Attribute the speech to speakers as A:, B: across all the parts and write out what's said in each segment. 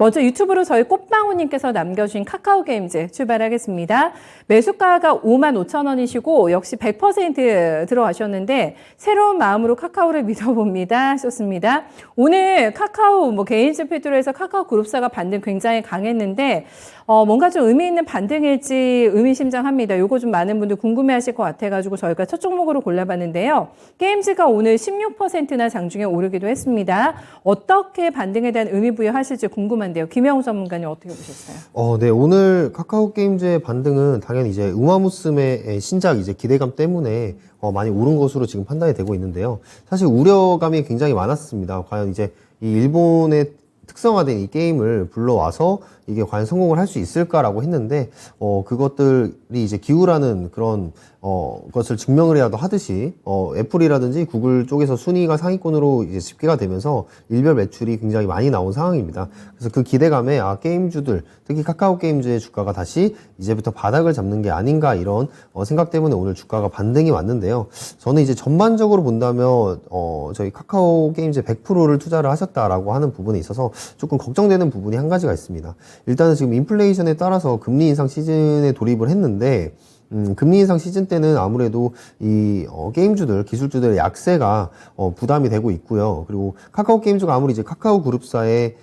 A: 먼저 유튜브로 저희 꽃방울님께서 남겨주신 카카오게임즈 출발하겠습니다. 매수가가 55,000원이시고 역시 100% 들어가셨는데 새로운 마음으로 카카오를 믿어봅니다 하셨습니다. 오늘 카카오 게임즈 필두로 해서 카카오 그룹사가 반등 굉장히 강했는데 뭔가 좀 의미 있는 반등일지 의미심장합니다. 요거 좀 많은 분들 궁금해하실 것 같아가지고 저희가 첫 종목으로 골라봤는데요. 게임즈가 오늘 16%나 장중에 오르기도 했습니다. 어떻게 반등에 대한 의미 부여하실지 궁금한데요. 김영우 전문가님 어떻게 보셨어요?
B: 네, 오늘 카카오 게임즈의 반등은 당연히 이제 우마무스메의 신작 이제 기대감 때문에 많이 오른 것으로 지금 판단이 되고 있는데요. 사실 우려감이 굉장히 많았습니다. 과연 이제 이 일본의 특성화된 이 게임을 불러와서 이게 과연 성공을 할 수 있을까라고 했는데 그것들이 이제 기우라는 그런 것을 증명을이라도 하듯이 애플이라든지 구글 쪽에서 순위가 상위권으로 이제 집계가 되면서 일별 매출이 굉장히 많이 나온 상황입니다. 그래서 그 기대감에 게임주들 특히 카카오 게임즈의 주가가 다시 이제부터 바닥을 잡는 게 아닌가 이런 생각 때문에 오늘 주가가 반등이 왔는데요. 저는 이제 전반적으로 본다면 저희 카카오 게임즈 100%를 투자를 하셨다라고 하는 부분에 있어서 조금 걱정되는 부분이 한 가지가 있습니다. 일단은 지금 인플레이션에 따라서 금리 인상 시즌에 돌입을 했는데 금리 인상 시즌 때는 아무래도 이 게임주들, 기술주들의 약세가 부담이 되고 있고요. 그리고 카카오 게임즈가 아무리 이제 카카오 그룹사에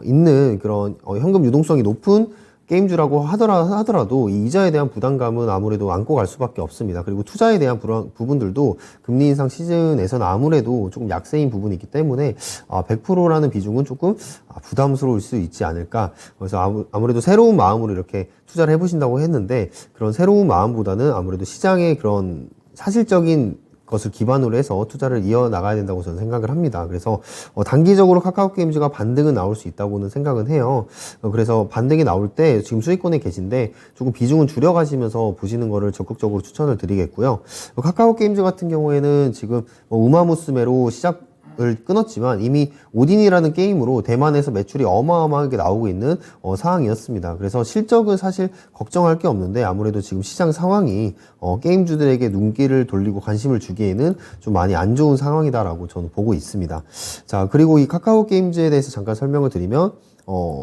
B: 있는 그런 현금 유동성이 높은 게임주라고 하더라도 이 이자에 대한 부담감은 아무래도 안고 갈 수밖에 없습니다. 그리고 투자에 대한 부분들도 금리 인상 시즌에서는 아무래도 조금 약세인 부분이 있기 때문에 100%라는 비중은 조금 부담스러울 수 있지 않을까. 그래서 아무래도 새로운 마음으로 이렇게 투자를 해보신다고 했는데 그런 새로운 마음보다는 아무래도 시장의 그런 사실적인 것을 기반으로 해서 투자를 이어나가야 된다고 저는 생각을 합니다. 그래서 단기적으로 카카오 게임즈가 반등은 나올 수 있다고는 생각은 해요. 그래서 반등이 나올 때 지금 수익권에 계신데 조금 비중은 줄여가시면서 보시는 거를 적극적으로 추천을 드리겠고요. 카카오 게임즈 같은 경우에는 지금 우마무스메로 시작을 끊었지만 이미 오딘이라는 게임으로 대만에서 매출이 어마어마하게 나오고 있는 상황이었습니다. 그래서 실적은 사실 걱정할 게 없는데 아무래도 지금 시장 상황이 게임주들에게 눈길을 돌리고 관심을 주기에는 좀 많이 안 좋은 상황이다라고 저는 보고 있습니다. 자, 그리고 이 카카오 게임즈에 대해서 잠깐 설명을 드리면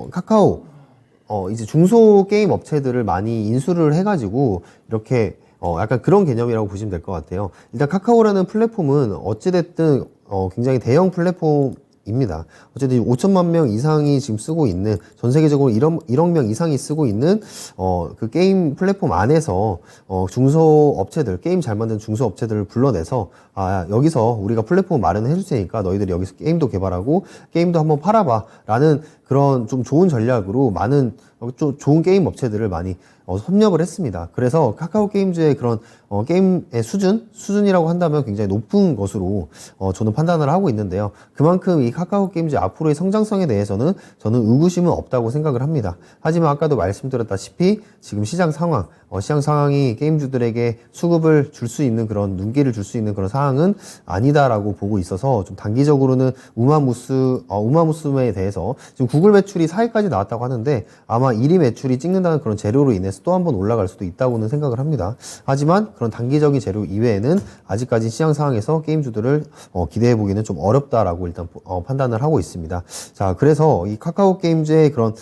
B: 카카오 이제 중소 게임 업체들을 많이 인수를 해가지고 이렇게 약간 그런 개념이라고 보시면 될 것 같아요. 일단 카카오라는 플랫폼은 어찌됐든 굉장히 대형 플랫폼입니다. 어쨌든 5천만 명 이상이 지금 쓰고 있는, 전 세계적으로 1억 명 이상이 쓰고 있는, 그 게임 플랫폼 안에서, 중소업체들, 게임 잘 만드는 중소업체들을 불러내서, 여기서 우리가 플랫폼 마련해 줄 테니까 너희들이 여기서 게임도 개발하고, 게임도 한번 팔아봐. 라는 그런 좀 좋은 전략으로 많은, 좀 좋은 게임 업체들을 많이 섭렵을 했습니다. 그래서 카카오 게임즈의 그런 게임의 수준이라고 한다면 굉장히 높은 것으로 저는 판단을 하고 있는데요. 그만큼 이 카카오 게임즈 앞으로의 성장성에 대해서는 저는 의구심은 없다고 생각을 합니다. 하지만 아까도 말씀드렸다시피 지금 시장 상황이 게임주들에게 수급을 줄 수 있는 그런 눈길을 줄 수 있는 그런 상황은 아니다라고 보고 있어서 좀 단기적으로는 우마무스메에 대해서 지금 구글 매출이 4위까지 나왔다고 하는데 아마 1위 매출이 찍는다는 그런 재료로 인해서 또 한 번 올라갈 수도 있다고는 생각을 합니다. 하지만 그런 단기적인 재료 이외에는 아직까지 시장 상황에서 게임주들을 기대해 보기는 좀 어렵다라고 일단 판단을 하고 있습니다. 자, 그래서 이 카카오 게임즈의 그런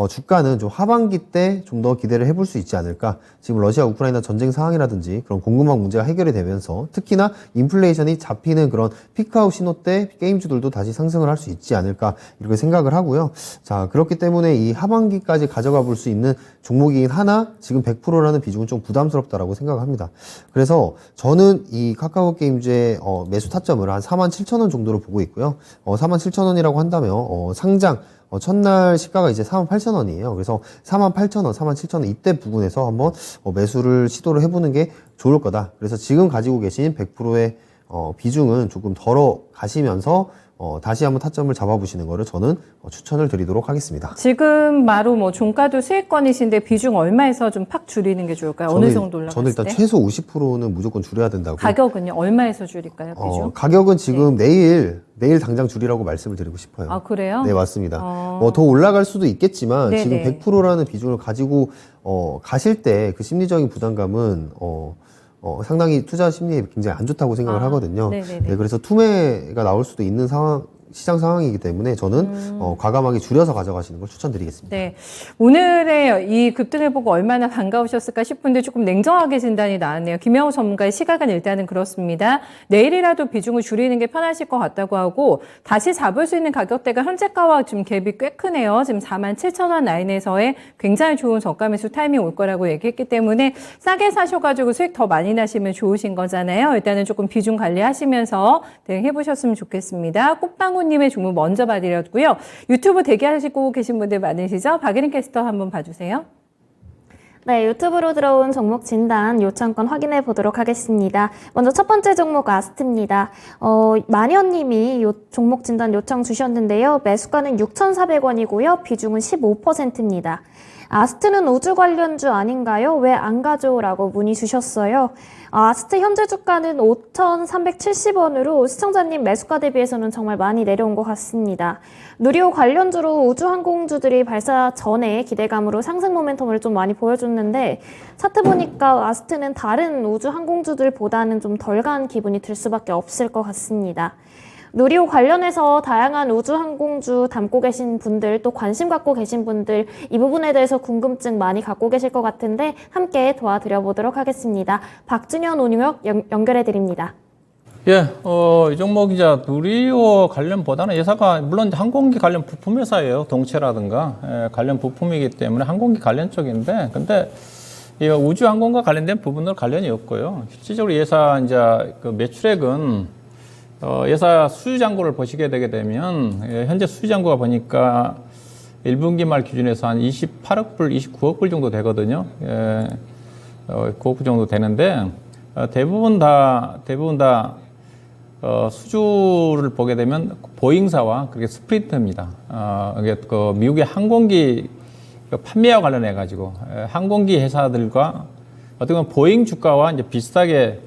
B: 주가는 좀 하반기 때 좀 더 기대를 해볼 수 있지 않을까. 지금 러시아 우크라이나 전쟁 상황이라든지 그런 공급망 문제가 해결이 되면서 특히나 인플레이션이 잡히는 그런 피크아웃 신호 때 게임주들도 다시 상승을 할 수 있지 않을까 이렇게 생각을 하고요. 자, 그렇기 때문에 이 하반기까지 가져가 볼 수 있는 종목이긴 하나 지금 100%라는 비중은 좀 부담스럽다라고 생각합니다. 그래서 저는 이 카카오 게임즈의 매수 타점을 한 47,000원 정도로 보고 있고요. 47,000원이라고 한다면 상장 첫날 시가가 이제 48,000원이에요. 그래서 48,000원, 47,000원 이때 부분에서 한번 매수를 시도를 해보는 게 좋을 거다. 그래서 지금 가지고 계신 100%의 비중은 조금 덜어 가시면서 다시 한번 타점을 잡아보시는 거를 저는 추천을 드리도록 하겠습니다.
A: 지금 바로 종가도 수익권이신데 비중 얼마에서 좀 팍 줄이는 게 좋을까요? 어느 정도 올라갔을 때?
B: 저는 일단 최소 50%는 무조건 줄여야 된다고.
A: 가격은요? 얼마에서 줄일까요? 비중?
B: 가격은 지금 내일 당장 줄이라고 말씀을 드리고 싶어요.
A: 아, 그래요?
B: 네, 맞습니다. 더 올라갈 수도 있겠지만
A: 네네.
B: 지금 100%라는 비중을 가지고 가실 때 그 심리적인 부담감은 상당히 투자 심리에 굉장히 안 좋다고 생각을 하거든요.
A: 네네네.
B: 네, 그래서 투매가 나올 수도 있는 시장 상황이기 때문에 저는 과감하게 줄여서 가져가시는 걸 추천드리겠습니다.
A: 네. 오늘의 이 급등을 보고 얼마나 반가우셨을까 싶은데 조금 냉정하게 진단이 나왔네요. 김영우 전문가의 시각은 일단은 그렇습니다. 내일이라도 비중을 줄이는 게 편하실 것 같다고 하고 다시 잡을 수 있는 가격대가 현재가와 좀 갭이 꽤 크네요. 지금 47,000원 라인에서의 굉장히 좋은 저가 매수 타이밍 올 거라고 얘기했기 때문에 싸게 사셔가지고 수익 더 많이 나시면 좋으신 거잖아요. 일단은 조금 비중 관리하시면서 대응해보셨으면 좋겠습니다. 꽃방울님의 종목 먼저 봐드렸고요. 유튜브 대기하시고 계신 분들 많으시죠? 박예린 캐스터 한번 봐주세요.
C: 네, 유튜브로 들어온 종목 진단 요청권 확인해 보도록 하겠습니다. 먼저 첫 번째 종목 아스트입니다. 마녀님이 종목 진단 요청 주셨는데요. 매수가는 6,400원이고요. 비중은 15%입니다. 아스트는 우주 관련주 아닌가요? 왜 안 가죠? 라고 문의 주셨어요. 아스트 현재 주가는 5,370원으로 시청자님 매수가 대비해서는 정말 많이 내려온 것 같습니다. 누리호 관련주로 우주항공주들이 발사 전에 기대감으로 상승 모멘텀을 좀 많이 보여줬는데 차트 보니까 아스트는 다른 우주항공주들보다는 좀 덜 간 기분이 들 수밖에 없을 것 같습니다. 누리호 관련해서 다양한 우주항공주 담고 계신 분들 또 관심 갖고 계신 분들 이 부분에 대해서 궁금증 많이 갖고 계실 것 같은데 함께 도와드려 보도록 하겠습니다. 박준현 오님역 연결해 드립니다.
D: 예, 이 종목 이제 누리호 관련보다는 회사가 물론 항공기 관련 부품 회사예요. 동체라든가 관련 부품이기 때문에 항공기 관련 쪽인데, 근데 이 우주항공과 관련된 부분은 관련이 없고요. 실질적으로 회사 이제 그 매출액은 회사 수주잔고를 보시게 되게 되면 현재 수주잔고가 보니까 1분기 말 기준에서 한 28억 불, 29억 불 정도 되거든요. 9억 불 정도 되는데 대부분 다 수주를 보게 되면 보잉사와 그게 스프린트입니다. 이게 그 미국의 항공기 판매와 관련해 가지고 항공기 회사들과 어떻게 보면 보잉 주가와 이제 비슷하게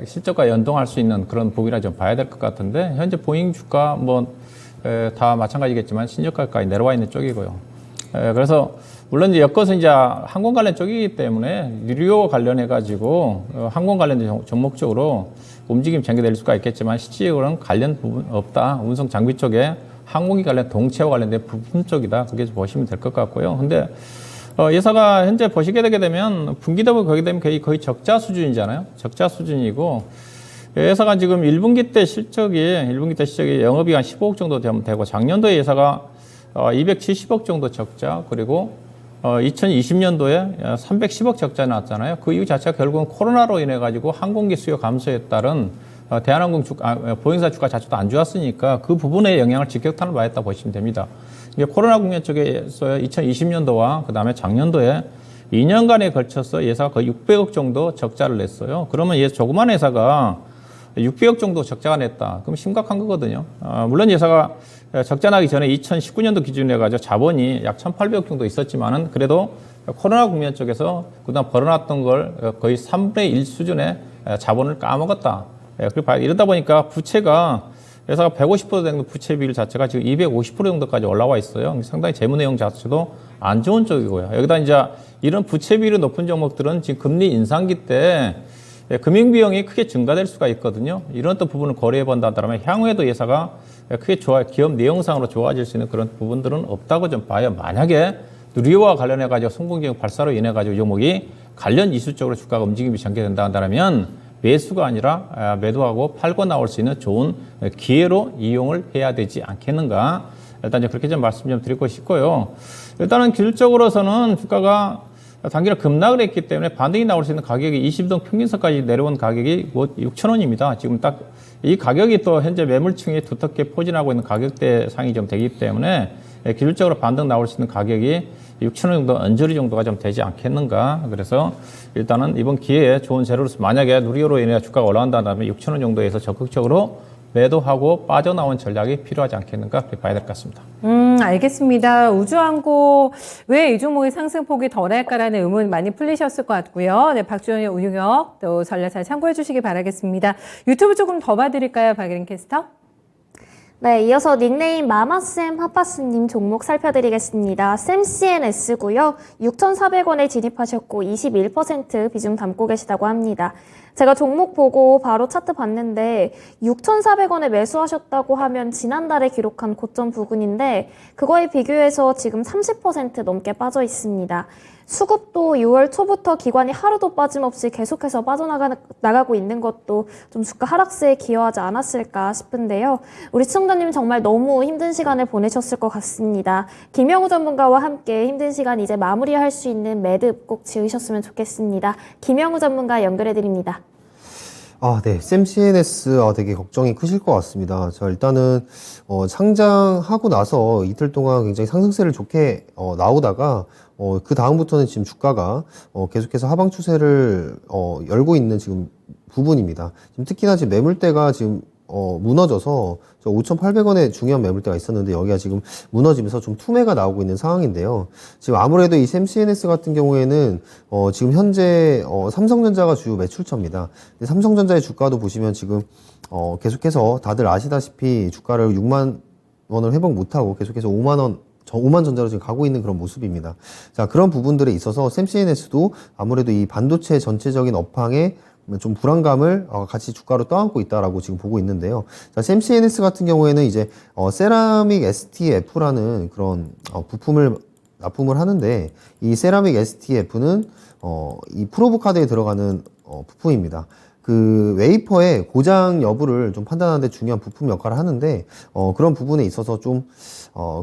D: 실적과 연동할 수 있는 그런 부분이라 좀 봐야 될 것 같은데 현재 보잉 주가 다 마찬가지겠지만 신저가까지 내려와 있는 쪽이고요. 그래서 물론 이제 엮어서 이제 항공 관련 쪽이기 때문에 누리호 관련해 가지고 항공 관련 종목 쪽으로 움직임 전개될 수가 있겠지만 실질적으로는 관련 부분 없다. 운송 장비 쪽에 항공기 관련 동체와 관련된 부품 쪽이다. 그렇게 보시면 될 것 같고요. 근데 회사가 현재 보시게 되게 되면 분기대보 거기 되면 거의 적자 수준이잖아요. 적자 수준이고 회사가 지금 1분기 때 실적이 영업이익 한 15억 정도 되고 작년도에 회사가 270억 정도 적자 그리고 2020년도에 310억 적자 나왔잖아요. 그 이유 자체가 결국은 코로나로 인해 가지고 항공기 수요 감소에 따른 대한항공 보잉사 주가 자체도 안 좋았으니까 그 부분에 영향을 직격탄을 받았다 보시면 됩니다. 이게 코로나 국면 쪽에서 2020년도와 그 다음에 작년도에 2년간에 걸쳐서 회사가 거의 600억 정도 적자를 냈어요. 그러면 조그만 회사가 600억 정도 적자가 냈다. 그럼 심각한 거거든요. 물론 회사가 적자 나기 전에 2019년도 기준으로 해가지고 자본이 약 1,800억 정도 있었지만은 그래도 코로나 국면 쪽에서 그동안 벌어놨던 걸 거의 3분의 1 수준의 자본을 까먹었다. 이러다 보니까 부채가 회사가 150% 정도 부채 비율 자체가 지금 250% 정도까지 올라와 있어요. 상당히 재무 내용 자체도 안 좋은 쪽이고요. 여기다 이제 이런 부채 비율이 높은 종목들은 지금 금리 인상기 때 금융 비용이 크게 증가될 수가 있거든요. 이런 또 부분을 고려해 본다면 향후에도 회사가 크게 기업 내용상으로 좋아질 수 있는 그런 부분들은 없다고 좀 봐요. 만약에 누리호와 관련해 가지고 성공적 발사로 인해 가지고 종목이 관련 이슈 쪽으로 주가가 움직임이 전개된다 한다면 매수가 아니라 매도하고 팔고 나올 수 있는 좋은 기회로 이용을 해야 되지 않겠는가. 일단 그렇게 좀 말씀 좀 드리고 싶고요. 일단은 기술적으로서는 주가가 단기로 급락을 했기 때문에 반등이 나올 수 있는 가격이 20동 평균선까지 내려온 가격이 6,000원입니다. 지금 딱 이 가격이 또 현재 매물층이 두텁게 포진하고 있는 가격대 상이 좀 되기 때문에 기술적으로 반등 나올 수 있는 가격이 6,000원 정도 언저리 정도가 좀 되지 않겠는가. 그래서 일단은 이번 기회에 좋은 재료로서 만약에 누리호로 인해 주가가 올라간다면 6,000원 정도에서 적극적으로 매도하고 빠져나온 전략이 필요하지 않겠는가 그렇게 봐야 될 것 같습니다.
A: 알겠습니다. 우주항공 왜 이 종목의 상승폭이 덜할까라는 의문 많이 풀리셨을 것 같고요. 네, 박주현의 운용력 또 전략 잘 참고해 주시기 바라겠습니다. 유튜브 조금 더 봐드릴까요, 박예린 캐스터?
C: 네, 이어서 닉네임 마마쌤 하파스님 종목 살펴드리겠습니다. 샘CNS고요. 6,400원에 진입하셨고 21% 비중 담고 계시다고 합니다. 제가 종목 보고 바로 차트 봤는데 6,400원에 매수하셨다고 하면 지난달에 기록한 고점 부근인데 그거에 비교해서 지금 30% 넘게 빠져 있습니다. 수급도 6월 초부터 기관이 하루도 빠짐없이 계속해서 빠져나가고 있는 것도 좀 주가 하락세에 기여하지 않았을까 싶은데요. 우리 시청자님 정말 너무 힘든 시간을 보내셨을 것 같습니다. 김영우 전문가와 함께 힘든 시간 이제 마무리할 수 있는 매듭 꼭 지으셨으면 좋겠습니다. 김영우 전문가 연결해드립니다.
B: 네. 샘CNS 되게 걱정이 크실 것 같습니다. 자, 일단은 상장하고 나서 이틀 동안 굉장히 상승세를 좋게 나오다가 그 다음부터는 지금 주가가 계속해서 하방 추세를 열고 있는 지금 부분입니다. 지금 특히나 지금 매물대가 지금 무너져서 5,800원에 중요한 매물대가 있었는데 여기가 지금 무너지면서 좀 투매가 나오고 있는 상황인데요. 지금 아무래도 이 샘CNS 같은 경우에는 지금 현재 삼성전자가 주요 매출처입니다. 근데 삼성전자의 주가도 보시면 지금 계속해서 다들 아시다시피 주가를 6만 원을 회복 못하고 계속해서 5만 전자로 지금 가고 있는 그런 모습입니다. 자, 그런 부분들에 있어서 샘CNS도 아무래도 이 반도체 전체적인 업황에 좀 불안감을 같이 주가로 떠안고 있다라고 지금 보고 있는데요. 자, 샘CNS 같은 경우에는 이제 세라믹 STF라는 그런 부품을 납품을 하는데 이 세라믹 STF는 이 프로브 카드에 들어가는 부품입니다. 그 웨이퍼의 고장 여부를 좀 판단하는 데 중요한 부품 역할을 하는데 그런 부분에 있어서 좀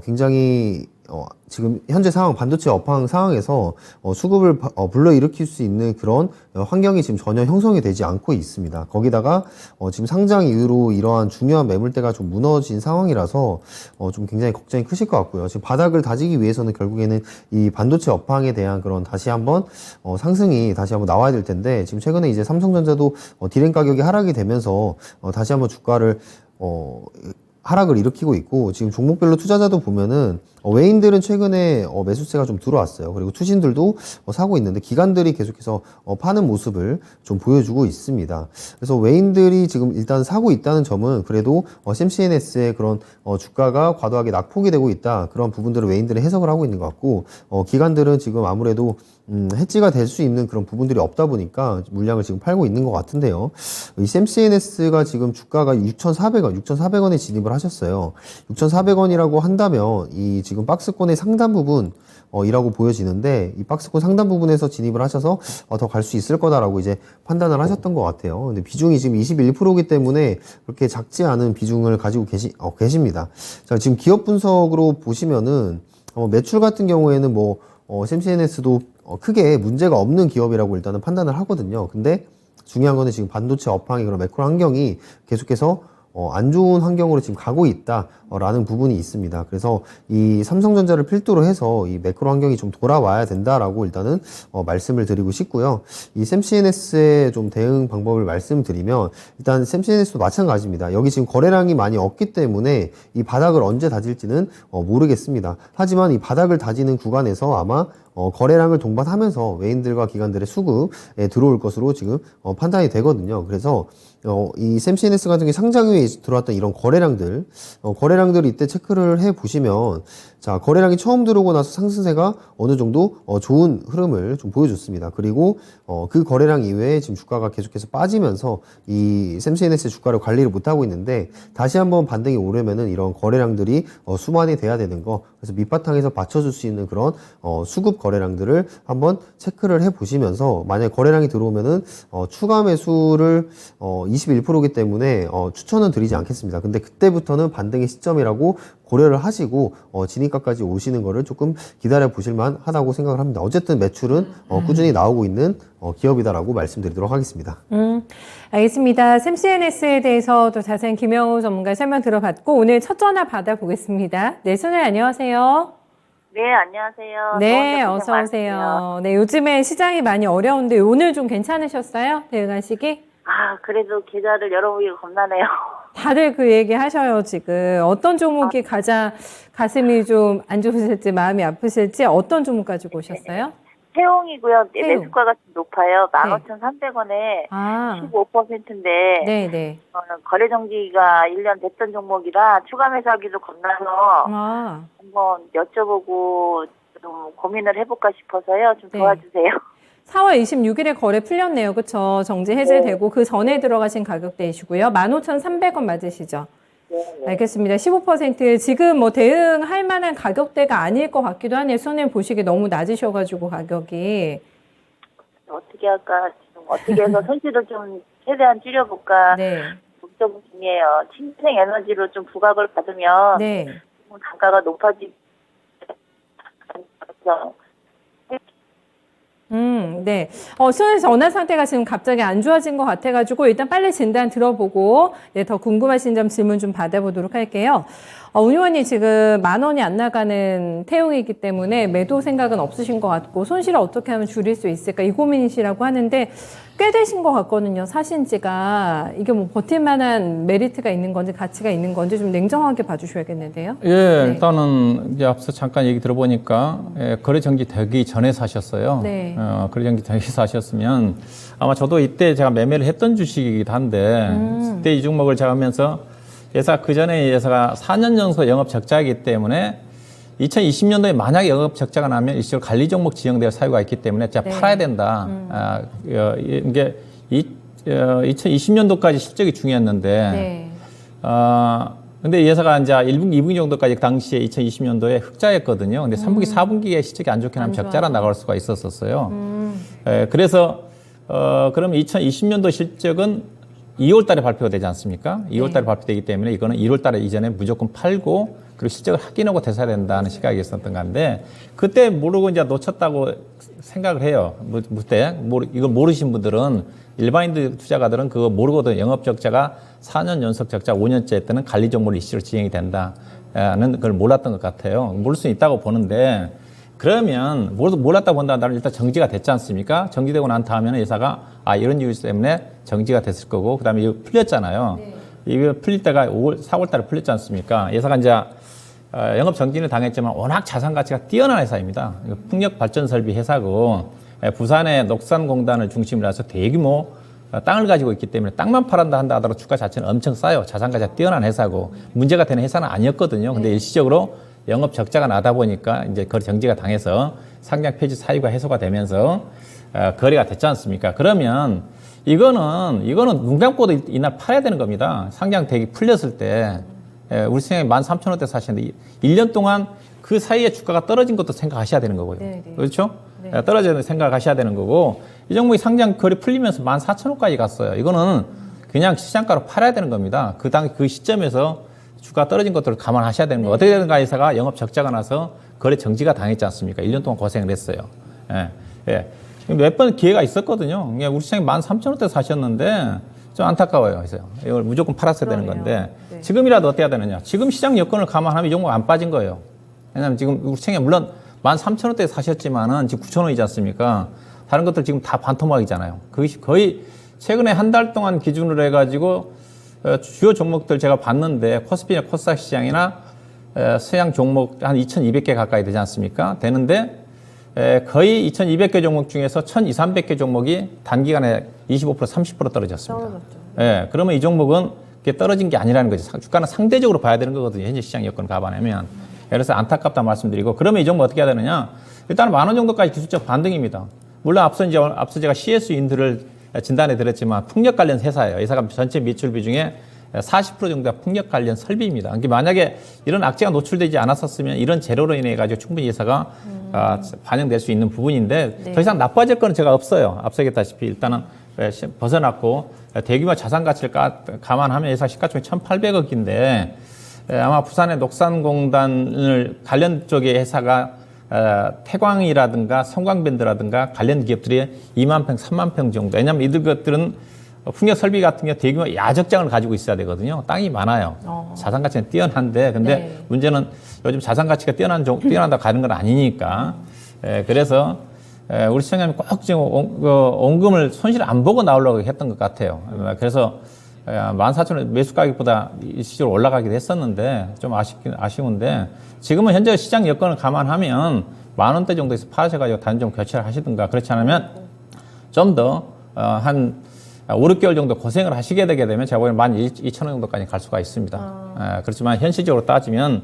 B: 굉장히 지금 현재 상황 반도체 업황 상황에서 수급을 불러일으킬 수 있는 그런 환경이 지금 전혀 형성이 되지 않고 있습니다. 거기다가 지금 상장 이후로 이러한 중요한 매물대가 좀 무너진 상황이라서 좀 굉장히 걱정이 크실 것 같고요. 지금 바닥을 다지기 위해서는 결국에는 이 반도체 업황에 대한 그런 다시 한번 상승이 다시 한번 나와야 될 텐데 지금 최근에 이제 삼성전자도 디램 가격이 하락이 되면서 다시 한번 주가를 하락을 일으키고 있고 지금 종목별로 투자자도 보면은 외인들은 최근에 매수세가 좀 들어왔어요. 그리고 투신들도 사고 있는데 기관들이 계속해서 파는 모습을 좀 보여주고 있습니다. 그래서 외인들이 지금 일단 사고 있다는 점은 그래도 샘CNS의 그런 주가가 과도하게 낙폭이 되고 있다. 그런 부분들을 외인들이 해석을 하고 있는 것 같고 기관들은 지금 아무래도 해지가 될 수 있는 그런 부분들이 없다 보니까 물량을 지금 팔고 있는 것 같은데요. 이 샘CNS가 지금 주가가 6,400원에 진입을 하셨어요. 6,400원이라고 한다면 이 지금 박스권의 상단 부분 이라고 보여지는데 이 박스권 상단 부분에서 진입을 하셔서 더 갈 수 있을 거다라고 이제 판단을 하셨던 것 같아요. 근데 비중이 지금 21%이기 때문에 그렇게 작지 않은 비중을 가지고 계십니다. 자, 지금 기업 분석으로 보시면은 매출 같은 경우에는 샘CNS도 크게 문제가 없는 기업이라고 일단은 판단을 하거든요. 근데 중요한 거는 지금 반도체 업황의 그런 매크로 환경이 계속해서 안 좋은 환경으로 지금 가고 있다라는 부분이 있습니다. 그래서 이 삼성전자를 필두로 해서 이 매크로 환경이 좀 돌아와야 된다라고 일단은 말씀을 드리고 싶고요. 이 샘CNS의 좀 대응 방법을 말씀드리면 일단 샘CNS도 마찬가지입니다. 여기 지금 거래량이 많이 없기 때문에 이 바닥을 언제 다질지는 모르겠습니다. 하지만 이 바닥을 다지는 구간에서 아마 거래량을 동반하면서 외인들과 기관들의 수급에 들어올 것으로 지금 판단이 되거든요. 그래서 이 샘CNS 같은 게 상장 후에 들어왔던 이런 거래량들을 이때 체크를 해 보시면 자, 거래량이 처음 들어오고 나서 상승세가 어느 정도 좋은 흐름을 좀 보여줬습니다. 그리고 그 거래량 이외에 지금 주가가 계속해서 빠지면서 이 샘CNS 주가를 관리를 못하고 있는데 다시 한번 반등이 오려면은 이런 거래량들이 수만이 돼야 되는 거, 그래서 밑바탕에서 받쳐줄 수 있는 그런 수급 거래량들을 한번 체크를 해 보시면서 만약 거래량이 들어오면은 추가 매수를 21%이기 때문에 추천은 드리지 않겠습니다. 근데 그때부터는 반등의 시점이라고 고려를 하시고 진입가까지 오시는 거를 조금 기다려 보실만 하다고 생각을 합니다. 어쨌든 매출은 꾸준히 나오고 있는 기업이다라고 말씀드리도록 하겠습니다.
A: 알겠습니다. 샘CNS에 대해서 또 자세한 김영우 전문가 설명 들어봤고 오늘 첫 전화 받아보겠습니다. 네, 선생님 안녕하세요.
E: 네, 안녕하세요.
A: 네,
E: 더운데 고생
A: 어서 오세요.
E: 많으세요.
A: 네, 요즘에 시장이 많이 어려운데 오늘 좀 괜찮으셨어요? 대응하시기?
E: 그래도 계좌를 열어보기가 겁나네요.
A: 다들 그 얘기 하셔요, 지금. 어떤 종목이 가장 가슴이 좀 안 좋으실지, 마음이 아프실지, 어떤 종목 가지고 오셨어요?
E: 태용이고요.
A: 태용.
E: 매수가가 좀 높아요. 15,300원에
A: 아,
E: 15%인데
A: 네네.
E: 거래 정지가 1년 됐던 종목이라 추가 매수하기도 겁나서
A: 아,
E: 한번 여쭤보고 좀 고민을 해볼까 싶어서요. 좀
A: 네.
E: 도와주세요.
A: 4월 26일에 거래 풀렸네요. 그쵸? 정지 해제되고 그 전에 들어가신 가격대이시고요. 15,300원 맞으시죠?
E: 네.
A: 알겠습니다. 15% 지금 뭐 대응할 만한 가격대가 아닐 것 같기도 하네요. 손님 보시기 너무 낮으셔가지고 가격이.
E: 어떻게 할까? 지금 어떻게 해서 손실을 좀 최대한 줄여볼까?
A: 네.
E: 걱정 중이에요. 신생 에너지로 좀 부각을 받으면
A: 네.
E: 단가가 높아지죠.
A: 네. 수현 전화 상태가 지금 갑자기 안 좋아진 것 같아가지고 일단 빨리 진단 들어보고 네, 더 궁금하신 점 질문 좀 받아보도록 할게요. 운용원님 지금 10,000원이 안 나가는 태용이기 때문에 매도 생각은 없으신 것 같고 손실을 어떻게 하면 줄일 수 있을까 이 고민이시라고 하는데 꽤 되신 것 같거든요. 사신 지가 이게 뭐 버틸 만한 메리트가 있는 건지 가치가 있는 건지 좀 냉정하게 봐주셔야겠는데요.
D: 예,
A: 네.
D: 일단은 이제 앞서 잠깐 얘기 들어보니까 거래 정지 되기 전에 사셨어요.
A: 네.
D: 거래 정지 되기 사셨으면 아마 저도 이때 제가 매매를 했던 주식이기도 한데 그때 이 종목을 제가 하면서 예사 그 전에 예사가 4년 연속 영업 적자이기 때문에 2020년도에 만약에 영업 적자가 나면 일시적으로 관리 종목 지정될 사유가 있기 때문에 제가
A: 네.
D: 팔아야 된다. 이게 2020년도까지 실적이 중요했는데.
A: 네.
D: 근데 예사가 이제 1분기, 2분기 정도까지 당시에 2020년도에 흑자였거든요. 근데 3분기, 4분기에 실적이 안 좋게 나면 적자라 나갈 수가 있었어요. 그래서, 그러면 2020년도 실적은 2월 달에 발표가 되지 않습니까? 2월 달에 발표되기 때문에 이거는 1월 달에 이전에 무조건 팔고 그리고 실적을 확인하고 대사해야 된다는 시각이 있었던 건데 그때 모르고 이제 놓쳤다고 생각을 해요. 이걸 모르신 분들은 일반인들 투자가들은 그거 모르거든요. 영업 적자가 4년 연속 적자 5년째 때는 관리 종목을 일시적으로 지정이 된다는 걸 몰랐던 것 같아요. 모를 수 있다고 보는데 그러면 몰랐다고 본다면 일단 정지가 됐지 않습니까? 정지되고 난 다음에는 회사가 이런 이유 때문에 정지가 됐을 거고 그다음에 이거 풀렸잖아요.
A: 네.
D: 이거 풀릴 때가 4월 달에 풀렸지 않습니까? 회사가 이제 영업 정지는 당했지만 워낙 자산 가치가 뛰어난 회사입니다. 풍력 발전 설비 회사고 부산의 녹산공단을 중심으로 해서 대규모 땅을 가지고 있기 때문에 땅만 팔한다 한다 하더라도 주가 자체는 엄청 싸요. 자산 가치가 뛰어난 회사고 문제가 되는 회사는 아니었거든요. 근데 일시적으로 영업 적자가 나다 보니까 이제 거래 정지가 당해서 상장 폐지 사유가 해소가 되면서 거래가 됐지 않습니까? 그러면 이거는 눈 감고도 이날 팔아야 되는 겁니다. 상장 대기 풀렸을 때 우리 생각에 13,000원대 사시는데 1년 동안 그 사이에 주가가 떨어진 것도 생각하셔야 되는 거고요.
A: 네.
D: 그렇죠?
A: 네.
D: 떨어지는 생각하셔야 되는 거고 이 종목이 상장 거래 풀리면서 14,000원까지 갔어요. 이거는 그냥 시장가로 팔아야 되는 겁니다. 그 시점에서 주가 떨어진 것들을 감안하셔야 되는 거예요. 어떻게 되는가 회사가 영업 적자가 나서 거래 정지가 당했지 않습니까? 1년 동안 고생을 했어요. 몇 번 기회가 있었거든요. 우리 시장에 13,000원대 사셨는데 좀 안타까워요. 그래서 이걸 무조건 팔았어야 되는 건데
A: 네.
D: 지금이라도 어때야 되느냐. 지금 시장 여건을 감안하면 이 종목 안 빠진 거예요. 왜냐하면 지금 우리 시장에 물론 13,000원대 사셨지만은 지금 9,000원이지 않습니까? 다른 것들 지금 다 반토막이잖아요. 거의 최근에 한 달 동안 기준으로 해가지고 주요 종목들 제가 봤는데 코스피나 코스닥 시장이나 서양 종목 한 2,200개 가까이 되지 않습니까? 되는데 거의 2,200개 종목 중에서 1,200, 300개 종목이 단기간에 25%, 30% 떨어졌습니다.
A: 떨어졌죠.
D: 그러면 이 종목은 그게 떨어진 게 아니라는 거죠. 주가는 상대적으로 봐야 되는 거거든요. 현재 시장 여건 감안하면. 그래서 안타깝다 말씀드리고 그러면 이 종목 어떻게 해야 되느냐? 일단 10,000원 정도까지 기술적 반등입니다. 물론 앞서 제가 CS인들을 진단해 드렸지만 풍력 관련 회사예요. 회사가 전체 매출 비중에 40% 정도가 풍력 관련 설비입니다. 그러니까 만약에 이런 악재가 노출되지 않았었으면 이런 재료로 인해 가지고 충분히 회사가 반영될 수 있는 부분인데
A: 네.
D: 더 이상 나빠질 거는 제가 없어요. 앞서 얘기했다시피 일단은 벗어났고 대규모 자산 가치를 감안하면 회사 시가총액 1,800억인데 아마 부산의 녹산공단을 관련 쪽의 회사가 태광이라든가 성광밴드라든가 관련 기업들이 2만 평, 3만 평 정도. 왜냐하면 이들 것들은 풍력 설비 같은 경우 대규모 야적장을 가지고 있어야 되거든요. 땅이 많아요. 자산 가치는 뛰어난데, 근데
A: 네. 문제는
D: 요즘 자산 가치가 뛰어난다고 가는 건 아니니까. 그래서 우리 시장님이 꼭 지금 원금을 손실 안 보고 나오려고 했던 것 같아요. 그래서 14,000원 매수 가격보다 일시적으로 올라가기도 했었는데 좀 아쉬운데 지금은 현재 시장 여건을 감안하면 10,000원대 정도에서 파셔가지고 다른 좀 교체를 하시든가 그렇지 않으면 좀 더 한 5, 6개월 정도 고생을 하시게 되게 되면 제가 보기엔 12,000원 정도까지 갈 수가 있습니다. 그렇지만 현실적으로 따지면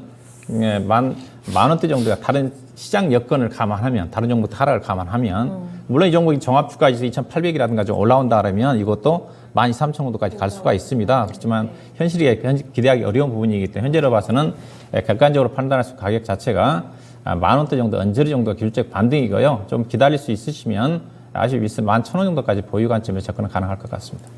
D: 10,000원대 정도가 다른 시장 여건을 감안하면 다른 종목 하락을 감안하면 물론 이 종목이 종합주가에서 2,800이라든가 좀 올라온다 그러면 이것도 12,300 정도까지 갈 수가 있습니다. 그렇지만 현실이 기대하기 어려운 부분이기 때문에 현재로 봐서는 객관적으로 판단할 수 가격 자체가 10,000원대 정도, 언저리 정도 기술적 반등이고요. 좀 기다릴 수 있으시면 아직 있으면 11,000원 정도까지 보유 관점에서 접근은 가능할 것 같습니다.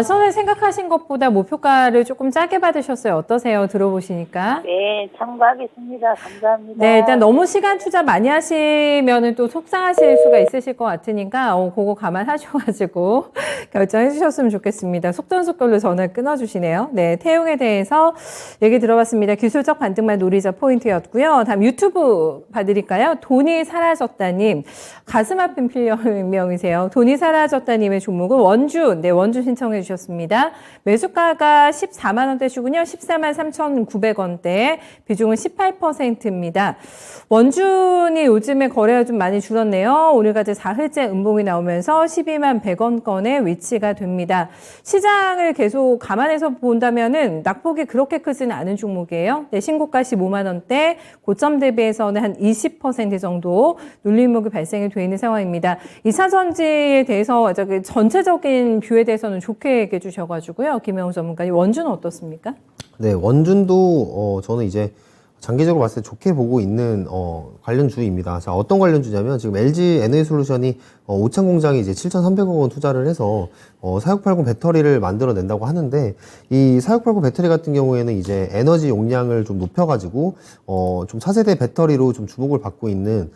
A: 처음에 생각하신 것보다 목표가를 조금 짧게 받으셨어요. 어떠세요? 들어보시니까.
E: 네, 참고하겠습니다. 감사합니다.
A: 네, 일단 너무 시간 투자 많이 하시면은 또 속상하실 수가 있으실 것 같으니까, 그거 감안하셔가지고 결정해 주셨으면 좋겠습니다. 속전속결로 전화 끊어주시네요. 네, 태용에 대해서 얘기 들어봤습니다. 기술적 반등만 노리자 포인트였고요. 다음 유튜브 봐드릴까요? 돈이 사라졌다님. 가슴 아픈 필명이세요. 돈이 사라졌다님의 종목은 원준. 네, 원준 신청해 주셨습니다. 매수가가 14만 원대시군요. 14만 3,900원대. 비중은 18%입니다. 원준이 요즘에 거래가 좀 많이 줄었네요. 오늘까지 4흘째 음봉이 나오면서 12만 100원권에 위치가 됩니다. 시장을 계속 감안해서 본다면은 낙폭이 그렇게 크지는 않은 종목이에요. 네, 신고가 15만 원대, 고점 대비해서는 한 20% 정도 눌림목이 발생이 되어 있는 상황입니다. 2차전지에 대해서 전체적인 뷰에 대해서는 좋게 얘기해 주셔가지고요. 김영우 전문가님, 원준은 어떻습니까?
B: 네, 원준도 저는 이제 장기적으로 봤을 때 좋게 보고 있는 관련주입니다. 자, 어떤 관련주냐면 지금 LG 에너지솔루션이 오창 공장에 이제 7,300억 원 투자를 해서 4680 배터리를 만들어낸다고 하는데, 이 4680 배터리 같은 경우에는 이제 에너지 용량을 좀 높여가지고 좀 차세대 배터리로 좀 주목을 받고 있는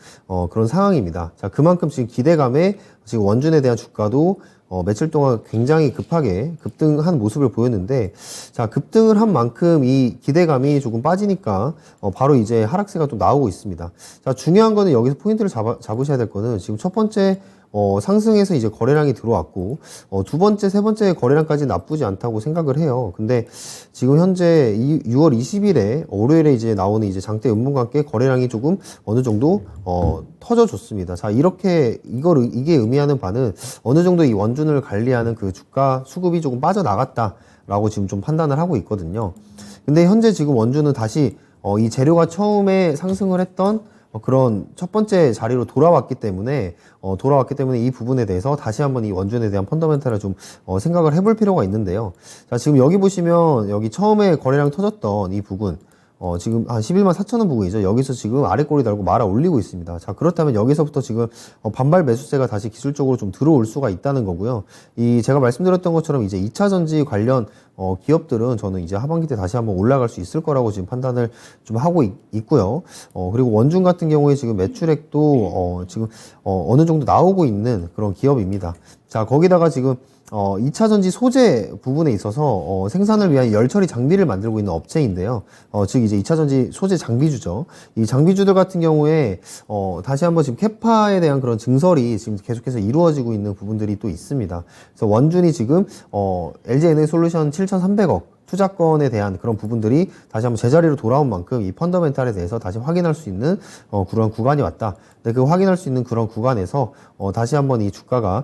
B: 그런 상황입니다. 자, 그만큼 지금 기대감에 지금 원준에 대한 주가도 며칠 동안 굉장히 급하게 급등한 모습을 보였는데, 자, 급등을 한 만큼 이 기대감이 조금 빠지니까 바로 이제 하락세가 또 나오고 있습니다. 자, 중요한 거는 여기서 포인트를 잡으셔야 될 거는 지금 첫 번째 상승해서 이제 거래량이 들어왔고, 두 번째, 세 번째 거래량까지 나쁘지 않다고 생각을 해요. 근데 지금 현재 6월 20일에 월요일에 이제 나오는 이제 장대 음봉과 함께 거래량이 조금 어느 정도 터져줬습니다. 자, 이게 의미하는 바는 어느 정도 이 원준을 관리하는 그 주가 수급이 조금 빠져나갔다라고 지금 좀 판단을 하고 있거든요. 근데 현재 지금 원준은 다시 이 재료가 처음에 상승을 했던 그런 첫 번째 자리로 돌아왔기 때문에 이 부분에 대해서 다시 한번 이 원준에 대한 펀더멘탈을 좀 생각을 해볼 필요가 있는데요. 자, 지금 여기 보시면 여기 처음에 거래량 터졌던 이 부분, 지금 한 11만 4천원 부근이죠. 여기서 지금 아래 꼬리 달고 말아 올리고 있습니다. 자, 그렇다면 여기서부터 지금 반발 매수세가 다시 기술적으로 좀 들어올 수가 있다는 거고요. 제가 말씀드렸던 것처럼 이제 2차전지 관련 기업들은 저는 이제 하반기 때 다시 한번 올라갈 수 있을 거라고 지금 판단을 좀 하고 있고요. 그리고 원준 같은 경우에 지금 매출액도 지금 어느 정도 나오고 있는 그런 기업입니다. 자, 거기다가 지금 2차전지 소재 부분에 있어서 생산을 위한 열처리 장비를 만들고 있는 업체인데요. 즉 이제 2차전지 소재 장비주죠. 이 장비주들 같은 경우에 다시 한번 지금 캐파에 대한 그런 증설이 지금 계속해서 이루어지고 있는 부분들이 또 있습니다. 그래서 원준이 지금 LG 에너지솔루션 7,300억 투자권에 대한 그런 부분들이 다시 한번 제자리로 돌아온 만큼 이 펀더멘탈에 대해서 다시 확인할 수 있는 그런 구간이 왔다. 근데 그 확인할 수 있는 그런 구간에서 다시 한번 이 주가가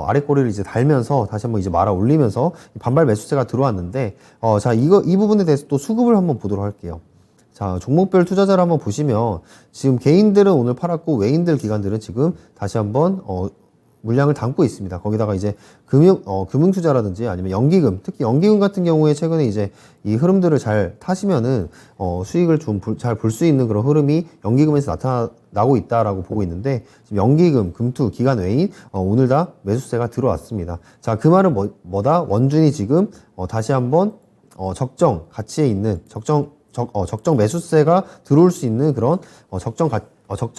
B: 아랫꼬리를 이제 달면서 다시 한번 이제 말아 올리면서 반발 매수세가 들어왔는데, 자, 이 부분에 대해서 또 수급을 한번 보도록 할게요. 자, 종목별 투자자를 한번 보시면 지금 개인들은 오늘 팔았고 외인들 기관들은 지금 다시 한번 물량을 담고 있습니다. 거기다가 이제 금융투자라든지 아니면 연기금, 특히 연기금 같은 경우에 최근에 이제 이 흐름들을 잘 타시면은 수익을 좀 잘 볼 수 있는 그런 흐름이 연기금에서 나타나고 있다라고 보고 있는데, 지금 연기금, 금투, 기관 외인 오늘 다 매수세가 들어왔습니다. 자, 그 말은 뭐다? 원준이 지금 다시 한번 적정 가치에 있는 적정 매수세가 들어올 수 있는 그런 적정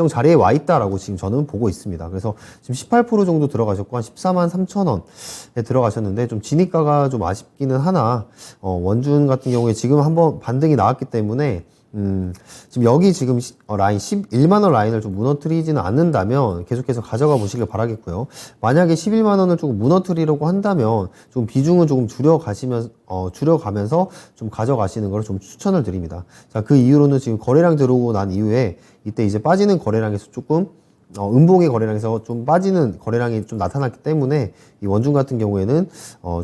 B: 자리에 와 있다라고 지금 저는 보고 있습니다. 그래서 지금 18% 정도 들어가셨고 한 14만 3천원에 들어가셨는데 좀 진입가가 좀 아쉽기는 하나, 원준 같은 경우에 지금 한번 반등이 나왔기 때문에 지금 여기 지금 라인 11만원 라인을 좀 무너뜨리지는 않는다면 계속해서 가져가 보시길 바라겠고요. 만약에 11만원을 조금 무너뜨리려고 한다면 좀 비중은 조금 줄여가면서 좀 가져가시는 걸 좀 추천을 드립니다. 자, 그 이후로는 지금 거래량 들어오고 난 이후에 이때 이제 빠지는 거래량에서 조금 음봉의 거래량에서 좀 빠지는 거래량이 좀 나타났기 때문에 이 원준 같은 경우에는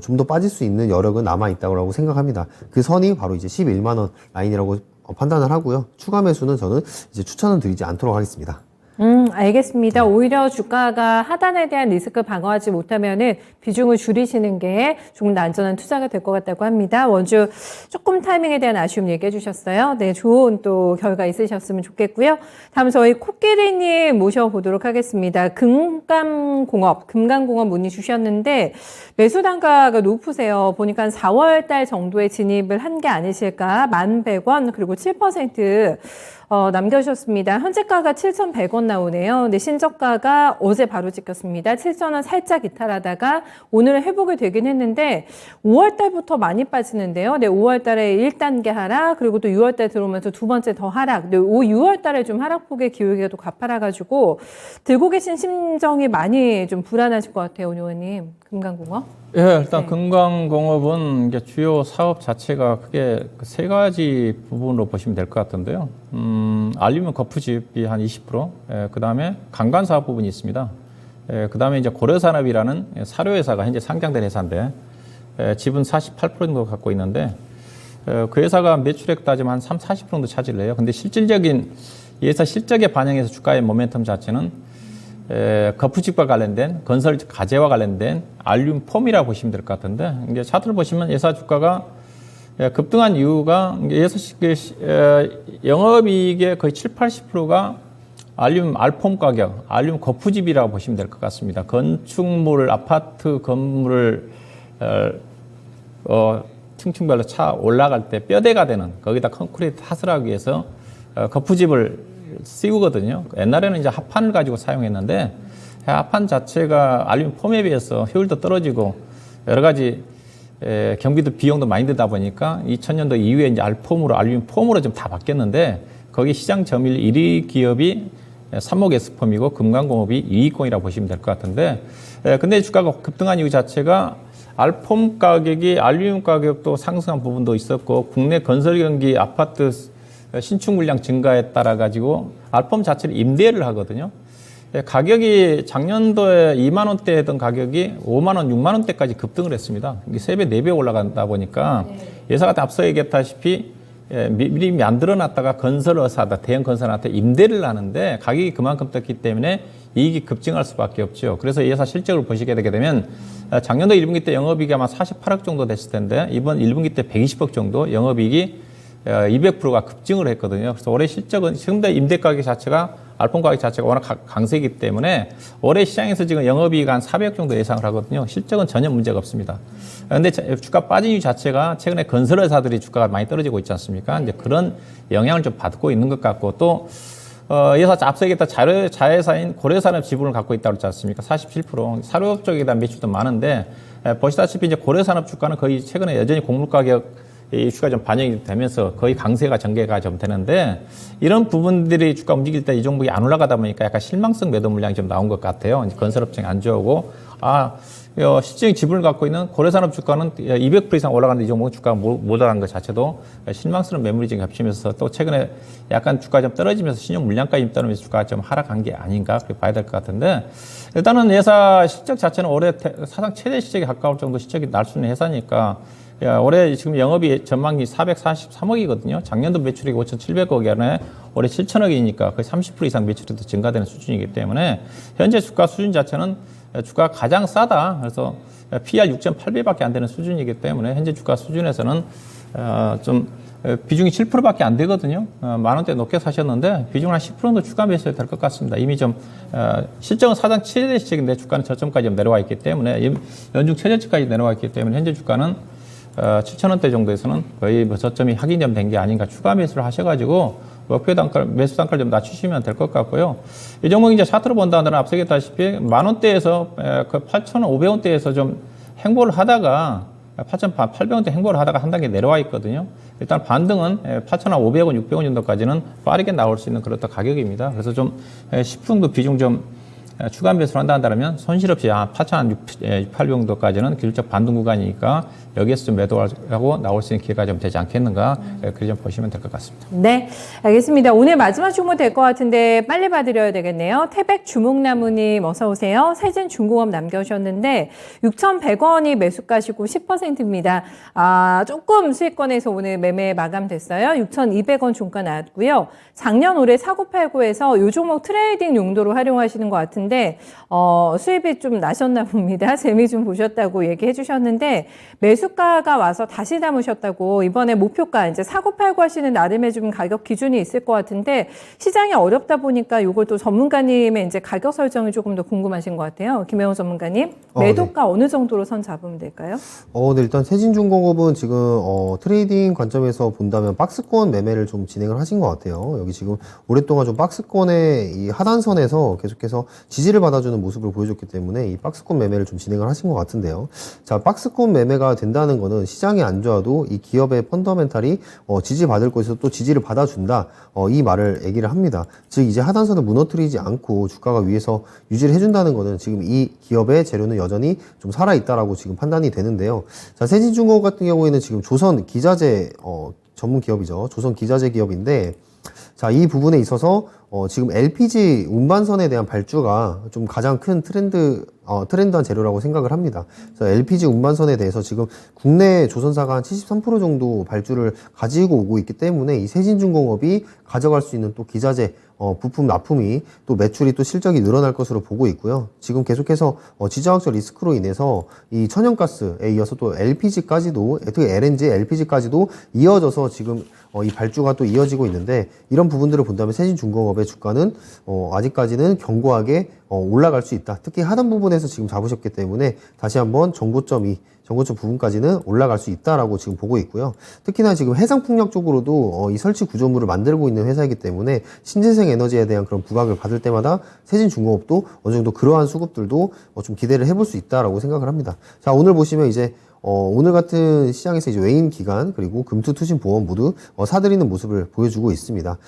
B: 좀 더 빠질 수 있는 여력은 남아 있다고 생각합니다. 그 선이 바로 이제 11만원 라인이라고 판단을 하고요. 추가 매수는 저는 이제 추천은 드리지 않도록 하겠습니다.
A: 알겠습니다. 오히려 주가가 하단에 대한 리스크 방어하지 못하면은 비중을 줄이시는 게 조금 더 안전한 투자가 될 것 같다고 합니다. 원주 조금 타이밍에 대한 아쉬움 얘기해 주셨어요. 네, 좋은 또 결과 있으셨으면 좋겠고요. 다음 저희 코끼리님 모셔보도록 하겠습니다. 금강공업 문의 주셨는데 매수 단가가 높으세요. 보니까 한 4월 달 정도에 진입을 한 게 아니실까? 1,100원 그리고 7% 남겨주셨습니다. 현재가가 7,100원 나오네요. 근데 신저가가 어제 바로 찍혔습니다. 7,000원 살짝 이탈하다가 오늘은 회복이 되긴 했는데 5월 달부터 많이 빠지는데요. 네, 5월 달에 1단계 하락, 그리고 또 6월 달 들어오면서 두 번째 더 하락. 네, 6월 달에 좀 하락폭의 기울기가 또 가파라가지고 들고 계신 심정이 많이 좀 불안하실 것 같아요, 오늘 의원님. 금강공업.
D: 예, 일단 금강공업은 이게 주요 사업 자체가 크게 세 가지 부분으로 보시면 될 것 같은데요. 알루미늄 거푸집이 한 20%, 그 다음에 강간 사업 부분이 있습니다. 그 다음에 이제 고려산업이라는 사료회사가 현재 상장된 회사인데, 지분 48% 정도 갖고 있는데, 그 회사가 매출액 따지면 한 40% 정도 차지를 해요. 근데 실질적인 이 회사 실적에 반영해서 주가의 모멘텀 자체는 거푸집과 관련된 건설 가재와 관련된 알루미늄 폼이라고 보시면 될 것 같은데, 이제 차트를 보시면 회사 주가가 급등한 이유가 회사 영업이익의 거의 70~80%가 알루미늄 알폼 가격, 알루미늄 거푸집이라고 보시면 될 것 같습니다. 건축물, 아파트 건물을 층층별로 차 올라갈 때 뼈대가 되는 거기다 콘크리트 탓을 하기 위해서 거푸집을 씌우거든요. 옛날에는 이제 합판을 가지고 사용했는데 합판 자체가 알루미늄 폼에 비해서 효율도 떨어지고 여러 가지 경비도 비용도 많이 들다 보니까 2000년도 이후에 이제 알폼으로 알루미늄 폼으로 좀 다 바뀌었는데 거기 시장 점유율 1위 기업이 삼목 S폼이고 금강공업이 2위권이라고 보시면 될 것 같은데, 근데 주가가 급등한 이유 자체가 알폼 가격이 알루미늄 가격도 상승한 부분도 있었고 국내 건설 경기 아파트 신축 물량 증가에 따라 가지고 알폼 자체를 임대를 하거든요. 가격이 작년도에 2만 원대 했던 가격이 5만 원, 6만 원대까지 급등을 했습니다. 이게 3배, 4배 올라간다 보니까 예사가 앞서 얘기했다시피 미리 만들어놨다가 건설회사다, 대형 건설한테 임대를 하는데 가격이 그만큼 떴기 때문에 이익이 급증할 수밖에 없죠. 그래서 이 회사 실적을 보시게 되게 되면 작년도 1분기 때 영업이익이 아마 48억 정도 됐을 텐데 이번 1분기 때 120억 정도 영업이익이 200%가 급증을 했거든요. 그래서 올해 실적은 지금도 임대 가격 자체가 알폼 가격 자체가 워낙 강세이기 때문에 올해 시장에서 지금 영업이익 한 400억 정도 예상을 하거든요. 실적은 전혀 문제가 없습니다. 그런데 주가 빠진 이유 자체가 최근에 건설회사들이 주가가 많이 떨어지고 있지 않습니까? 이제 그런 영향을 좀 받고 있는 것 같고 또 회사 앞서 얘기했던 자회사인 고려산업 지분을 갖고 있다고 그랬지 않습니까? 47%. 사료업 쪽에 대한 매출도 많은데 보시다시피 이제 고려산업 주가는 거의 최근에 여전히 곡물 가격 이슈가 좀 반영이 되면서 거의 강세가 전개가 좀 되는데 이런 부분들이 주가 움직일 때 이 종목이 안 올라가다 보니까 약간 실망성 매도 물량이 좀 나온 것 같아요. 건설업종이 안 좋고 실질적인 지분을 갖고 있는 고려산업 주가는 200% 이상 올라가는데 이 종목은 주가가 못 올라간 것 자체도 실망스러운 매물이 좀 겹치면서 또 최근에 약간 주가가 좀 떨어지면서 신용 물량까지 따르면서 주가가 좀 하락한 게 아닌가 그렇게 봐야 될 것 같은데 일단은 회사 실적 자체는 올해 사상 최대 실적에 가까울 정도 실적이 날 수 있는 회사니까 올해 지금 영업이 전망이 443억이거든요. 작년도 매출이 5,700억이었네. 올해 7,000억이니까 거의 30% 이상 매출이 더 증가되는 수준이기 때문에 현재 주가 수준 자체는 주가가 가장 싸다. 그래서 PR 6.8배밖에 안 되는 수준이기 때문에 현재 주가 수준에서는 좀 비중이 7%밖에 안 되거든요. 만 원대 높게 사셨는데 비중 한 10% 정도 추가 매수해야 될 것 같습니다. 이미 좀 실적은 사상 최대 시적인데 주가는 저점까지 좀 내려와 있기 때문에 연중 최저치까지 내려와 있기 때문에 현재 주가는 7,000원대 정도에서는 거의 뭐 저점이 확인이 된 게 아닌가 추가 매수를 하셔가지고 목표 단가, 매수 단가를 좀 낮추시면 될 것 같고요. 이 종목이 이제 차트로 본다면 앞서 얘기했다시피 만 원대에서 그 8,500원대에서 좀 행보를 하다가 8,800원대 행보를 하다가 한 단계 내려와 있거든요. 일단 반등은 8,500원, 600원 정도까지는 빠르게 나올 수 있는 그런 가격입니다. 그래서 좀 10% 정도 비중 좀 추가 매수를 한다면 손실 없이 한 8,600정도까지는 기술적 반등 구간이니까 여기에서 좀 매도하고 나올 수 있는 기회가 좀 되지 않겠는가 그렇게 좀 보시면 될 것 같습니다.
A: 네, 알겠습니다. 오늘 마지막 주목 될 것 같은데 빨리 봐드려야 되겠네요. 태백 주목나무님 어서 오세요. 세진중공업 남겨주셨는데 6,100원이 매수가시고 10%입니다. 조금 수익권에서 오늘 매매 마감됐어요. 6,200원 종가 나왔고요. 작년 올해 4989에서 요 종목 트레이딩 용도로 활용하시는 것 같은데 수입이 좀 나셨나 봅니다. 재미 좀 보셨다고 얘기해 주셨는데 매수가가 와서 다시 담으셨다고 이번에 목표가 이제 4989 하시는 나름의 좀 가격 기준이 있을 것 같은데 시장이 어렵다 보니까 이걸 또 전문가님의 이제 가격 설정이 조금 더 궁금하신 것 같아요. 김혜원 전문가님 매도가 어느 정도로 선 잡으면 될까요?
B: 네, 일단 세진중공업은 지금 트레이딩 관점에서 본다면 박스권 매매를 좀 진행을 하신 것 같아요. 여기 지금 오랫동안 좀 박스권의 이 하단선에서 계속해서 지지를 받아주는 모습을 보여줬기 때문에 이 박스권 매매를 좀 진행을 하신 것 같은데요. 자, 박스권 매매가 된다는 거는 시장이 안 좋아도 이 기업의 펀더멘탈이 지지받을 곳에서 또 지지를 받아준다. 이 말을 얘기를 합니다. 즉 이제 하단선을 무너뜨리지 않고 주가가 위에서 유지를 해준다는 거는 지금 이 기업의 재료는 여전히 좀 살아있다라고 지금 판단이 되는데요. 자, 세진중공업 같은 경우에는 지금 조선 기자재 전문 기업이죠. 조선 기자재 기업인데 자, 이 부분에 있어서 지금 LPG 운반선에 대한 발주가 좀 가장 큰 트렌드한 재료라고 생각을 합니다. 그래서 LPG 운반선에 대해서 지금 국내 조선사가 한 73% 정도 발주를 가지고 오고 있기 때문에 이 세진중공업이 가져갈 수 있는 또 기자재 부품 납품이 또 매출이 또 실적이 늘어날 것으로 보고 있고요. 지금 계속해서 지정학적 리스크로 인해서 이 천연가스에 이어서 또 LPG까지도, 특히 LNG, LPG까지도 이어져서 지금 이 발주가 또 이어지고 있는데 이런 부분들을 본다면 세진중공업의 주가는 아직까지는 견고하게 올라갈 수 있다. 특히 하단 부분에서 지금 잡으셨기 때문에 다시 한번 정고점 부분까지는 올라갈 수 있다라고 지금 보고 있고요. 특히나 지금 해상풍력 쪽으로도 이 설치 구조물을 만들고 있는 회사이기 때문에 신재생 에너지에 대한 그런 부각을 받을 때마다 세진중공업도 어느 정도 그러한 수급들도 좀 기대를 해볼 수 있다라고 생각을 합니다. 자, 오늘 보시면 이제 오늘 같은 시장에서 이제 외인 기관 그리고 금투투신보험 모두 사들이는 모습을 보여주고 있습니다.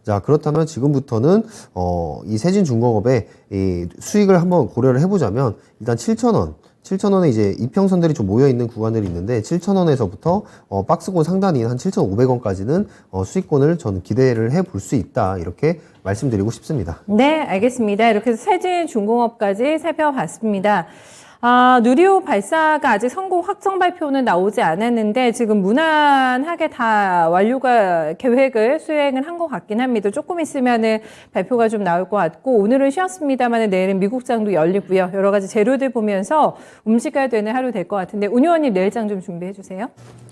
B: 자, 그렇다면 지금부터는 이 세진중공업의 이 수익을 한번 고려를 해보자면 일단 7,000원에 이제 이평선들이 좀 모여있는 구간들이 있는데 7,000원에서부터 박스권 상단인 한 7,500원까지는 수익권을 저는 기대를 해볼 수 있다 이렇게 말씀드리고 싶습니다.
A: 네, 알겠습니다. 이렇게 해서 세진중공업까지 살펴봤습니다. 누리호 발사가 아직 성공 확정 발표는 나오지 않았는데 지금 무난하게 다 완료가 계획을 수행을 한 것 같긴 합니다. 조금 있으면은 발표가 좀 나올 것 같고 오늘은 쉬었습니다만 내일은 미국장도 열리고요. 여러 가지 재료들 보면서 움직여야 되는 하루 될 것 같은데 운 의원님 내일장 좀 준비해 주세요.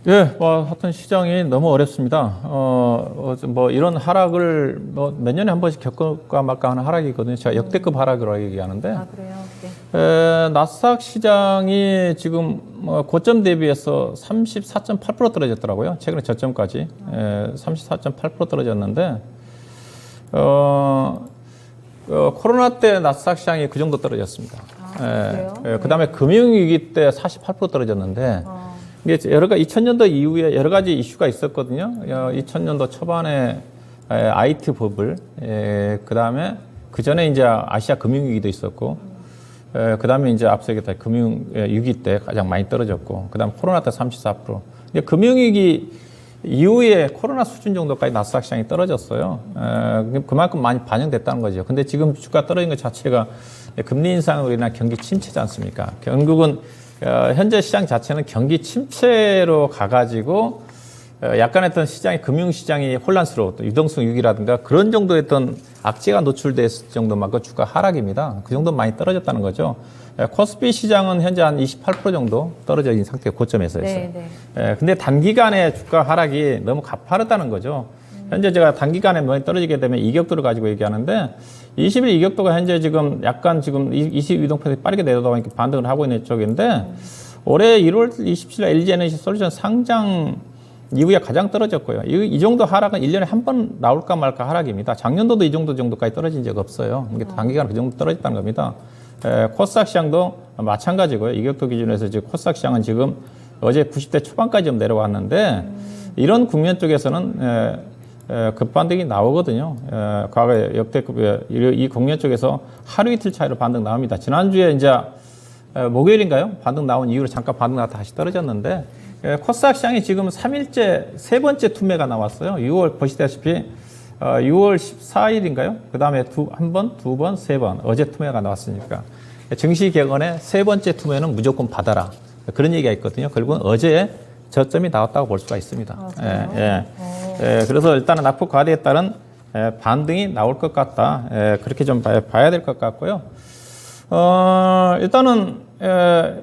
D: 예, 하여튼 시장이 너무 어렵습니다. 이런 하락을 몇 년에 한 번씩 겪을까 말까 하는 하락이거든요. 제가 역대급 하락이라고 얘기하는데.
A: 그래요? 네.
D: 나스닥 시장이 지금 고점 대비해서 34.8% 떨어졌더라고요. 최근에 저점까지 34.8% 떨어졌는데 코로나 때 나스닥 시장이 그 정도 떨어졌습니다. 그다음에 금융위기 때 48% 떨어졌는데 이게 2000년도 이후에 여러 가지 이슈가 있었거든요. 2000년도 초반에 IT 버블, 그다음에 그 전에 이제 아시아 금융위기도 있었고. 그 다음에 이제 앞서 얘기했던 금융위기 때 가장 많이 떨어졌고, 그 다음 코로나 때 34%. 금융위기 이후에 코로나 수준 정도까지 나스닥 시장이 떨어졌어요. 그만큼 많이 반영됐다는 거죠. 근데 지금 주가 떨어진 것 자체가 금리 인상으로 인한 경기 침체지 않습니까? 결국은 현재 시장 자체는 경기 침체로 가가지고 약간 어떤 금융시장이 혼란스러웠던 유동성 위기라든가 그런 정도의 어떤 악재가 노출됐을 정도만큼 주가 하락입니다. 그 정도 많이 떨어졌다는 거죠. 코스피 시장은 현재 한 28% 정도 떨어져 있는 상태 고점에서였어요. 근데 단기간에 주가 하락이 너무 가파르다는 거죠. 현재 제가 단기간에 많이 떨어지게 되면 이격도를 가지고 얘기하는데 20일 이격도가 현재 지금 약간 지금 22동폭이 빠르게 내려다보니까 반등을 하고 있는 쪽인데 올해 1월 27일 LG에너지 솔루션 상장 이후에 가장 떨어졌고요. 이 정도 하락은 1년에 한 번 나올까 말까 하락입니다. 작년도도 이 정도까지 떨어진 적 없어요. 이게 단기간 그 정도 떨어졌다는 겁니다. 코스닥 시장도 마찬가지고요. 이격도 기준에서 지금 코스닥 시장은 지금 어제 90대 초반까지 좀 내려왔는데 이런 국면 쪽에서는 급반등이 나오거든요. 과거에 역대급 이 국내 쪽에서 하루 이틀 차이로 반등 나옵니다. 지난주에 이제 목요일인가요? 반등 나온 이후로 잠깐 반등 나다 다시 떨어졌는데 코스닥 시장이 지금 3일째 세 번째 투매가 나왔어요. 6월 보시다시피 6월 14일인가요? 그 다음에 한 번, 두 번, 세 번 어제 투매가 나왔으니까 증시 격언의 세 번째 투매는 무조건 받아라. 그런 얘기가 있거든요. 결국은 어제 저점이 나왔다고 볼 수가 있습니다. 그래서 일단은 낙폭 과대에 따른 반등이 나올 것 같다. 그렇게 좀 봐야 될 것 같고요. 일단은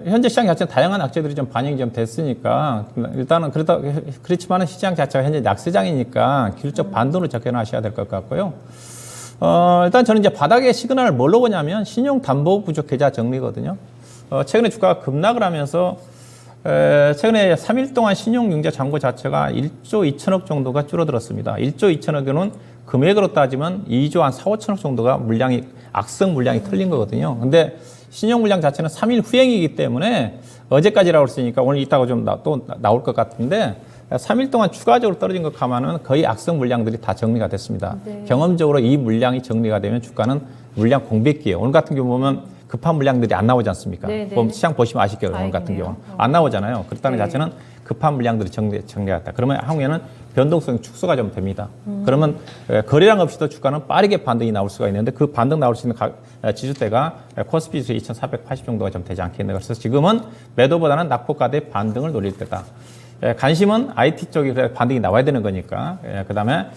D: 현재 시장 자체는 다양한 악재들이 좀 반영이 좀 됐으니까 일단은 그렇지만은 시장 자체가 현재 약세장이니까 기술적 반등으로 접근하셔야 될 것 같고요. 일단 저는 이제 바닥의 시그널을 뭘로 보냐면 신용 담보 부족 계좌 정리거든요. 최근에 주가가 급락을 하면서 최근에 3일 동안 신용융자 잔고 자체가 1조 2천억 정도가 줄어들었습니다. 1조 2천억은 금액으로 따지면 2조 한 4, 5천억 정도가 악성 물량이 털린 거거든요. 근데 신용 물량 자체는 3일 후행이기 때문에 어제까지라고 했으니까 오늘 이따가 좀 또 나올 것 같은데 3일 동안 추가적으로 떨어진 것 가면은 거의 악성 물량들이 다 정리가 됐습니다. 네. 경험적으로 이 물량이 정리가 되면 주가는 물량 공백기예요. 오늘 같은 경우 보면 급한 물량들이 안 나오지 않습니까? 시장 보시면 아시겠죠? 오늘 같은 경우는 안 나오잖아요. 그렇다는 자체는 급한 물량들이 정리했다. 그러면 향후에는 변동성이 축소가 좀 됩니다. 그러면 거래량 없이도 주가는 빠르게 반등이 나올 수가 있는데 그 반등 나올 수 있는 지수대가 코스피 지수 2,480 정도가 좀 되지 않겠나. 그래서 지금은 매도보다는 낙폭과대 반등을 노릴 때다. 관심은 IT 쪽이 반등이 나와야 되는 거니까. 그 다음에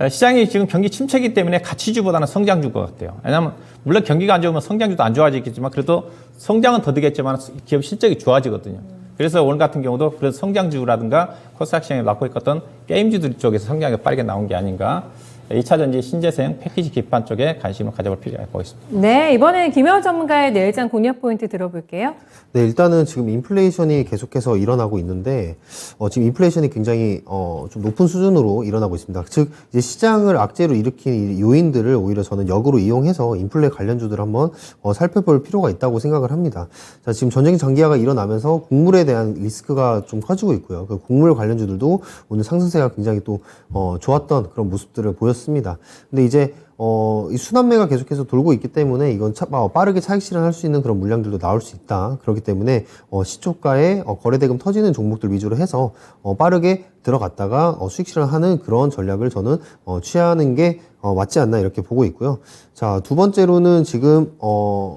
D: 시장이 지금 경기 침체이기 때문에 가치주보다는 성장주인 것 같아요. 왜냐하면 물론 경기가 안 좋으면 성장주도 안 좋아지겠지만 그래도 성장은 더디겠지만 기업 실적이 좋아지거든요. 그래서 오늘 같은 경우도 그런 성장주라든가 코스닥 시장에 맡고 있었던 게임주들 쪽에서 성장이 빠르게 나온 게 아닌가. 2차전지 신재생 패키지 기판 쪽에 관심을 가져볼 필요가 있습니다.
A: 네, 이번에는 김영우 전문가의 내일장 공략 포인트 들어볼게요.
B: 네, 일단은 지금 인플레이션이 계속해서 일어나고 있는데, 지금 인플레이션이 굉장히, 좀 높은 수준으로 일어나고 있습니다. 즉, 이제 시장을 악재로 일으킨 요인들을 오히려 저는 역으로 이용해서 인플레 관련주들 한번, 살펴볼 필요가 있다고 생각을 합니다. 자, 지금 전쟁 장기화가 일어나면서 국물에 대한 리스크가 좀 커지고 있고요. 그 국물 관련주들도 오늘 상승세가 굉장히 또, 좋았던 그런 모습들을 보였습니다. 근데 이제 이 순환매가 계속해서 돌고 있기 때문에 이건 빠르게 차익 실현할 수 있는 그런 물량들도 나올 수 있다. 그렇기 때문에 시초가에 거래대금 터지는 종목들 위주로 해서 빠르게 들어갔다가 수익 실현하는 그런 전략을 저는 취하는 게 맞지 않나 이렇게 보고 있고요. 자, 두 번째로는 지금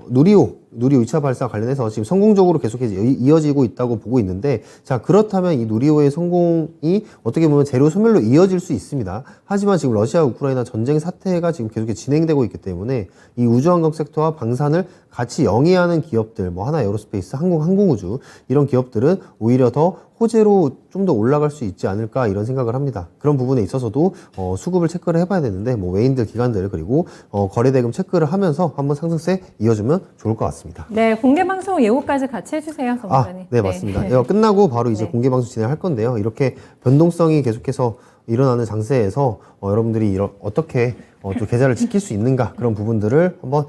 B: 누리호 2차 발사 관련해서 지금 성공적으로 계속해서 이어지고 있다고 보고 있는데, 자, 그렇다면 이 누리호의 성공이 어떻게 보면 재료 소멸로 이어질 수 있습니다. 하지만 지금 러시아 우크라이나 전쟁 사태가 지금 계속 진행되고 있기 때문에 이 우주항공 섹터와 방산을 같이 영위하는 기업들, 뭐 하나 에어로스페이스, 항공우주 이런 기업들은 오히려 더 호재로 좀 더 올라갈 수 있지 않을까 이런 생각을 합니다. 그런 부분에 있어서도 수급을 체크를 해봐야 되는데 뭐 외인들, 기관들 그리고 거래대금 체크를 하면서 한번 상승세 이어주면 좋을 것 같습니다.
A: 네, 공개방송 예고까지 같이 해주세요, 전문가님.
B: 네, 맞습니다. 네. 끝나고 바로 이제 공개방송 진행할 건데요. 이렇게 변동성이 계속해서 일어나는 장세에서 여러분들이 어떻게 또 계좌를 지킬 수 있는가 그런 부분들을 한번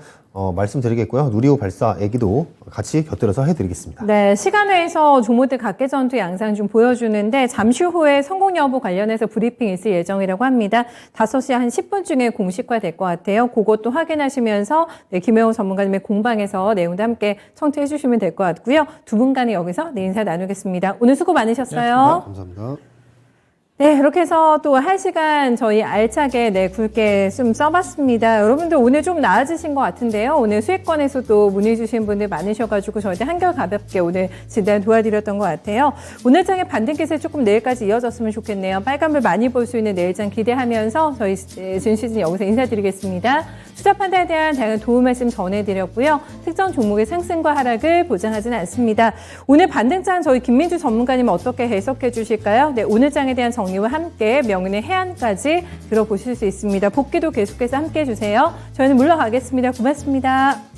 B: 말씀드리겠고요. 누리호 발사 얘기도 같이 곁들여서 해드리겠습니다.
A: 네, 시간외에서 종목들 각계 전투 양상 좀 보여주는데 잠시 후에 성공 여부 관련해서 브리핑이 있을 예정이라고 합니다. 5시 한 10분쯤에 공식화 될 것 같아요. 그것도 확인하시면서 김영우 전문가님의 공방에서 내용도 함께 청취해 주시면 될 것 같고요. 두 분간에 여기서 인사 나누겠습니다. 오늘 수고 많으셨어요.
B: 감사합니다.
A: 네, 이렇게 해서 또 1시간 저희 알차게 굵게 좀 써봤습니다. 여러분들 오늘 좀 나아지신 것 같은데요. 오늘 수익권에서도 문의 주신 분들 많으셔가지고 저희들 한결 가볍게 오늘 진단 도와드렸던 것 같아요. 오늘 장의 반등 기세 조금 내일까지 이어졌으면 좋겠네요. 빨간불 많이 볼 수 있는 내일장 기대하면서 저희 준 시즌 여기서 인사드리겠습니다. 투자 판단에 대한 다양한 도움 말씀 전해드렸고요. 특정 종목의 상승과 하락을 보장하지는 않습니다. 오늘 반등장 저희 김민주 전문가님 어떻게 해석해 주실까요? 네, 오늘 장에 대한 정리와 함께 명은의 해안까지 들어보실 수 있습니다. 복귀도 계속해서 함께 해주세요. 저희는 물러가겠습니다. 고맙습니다.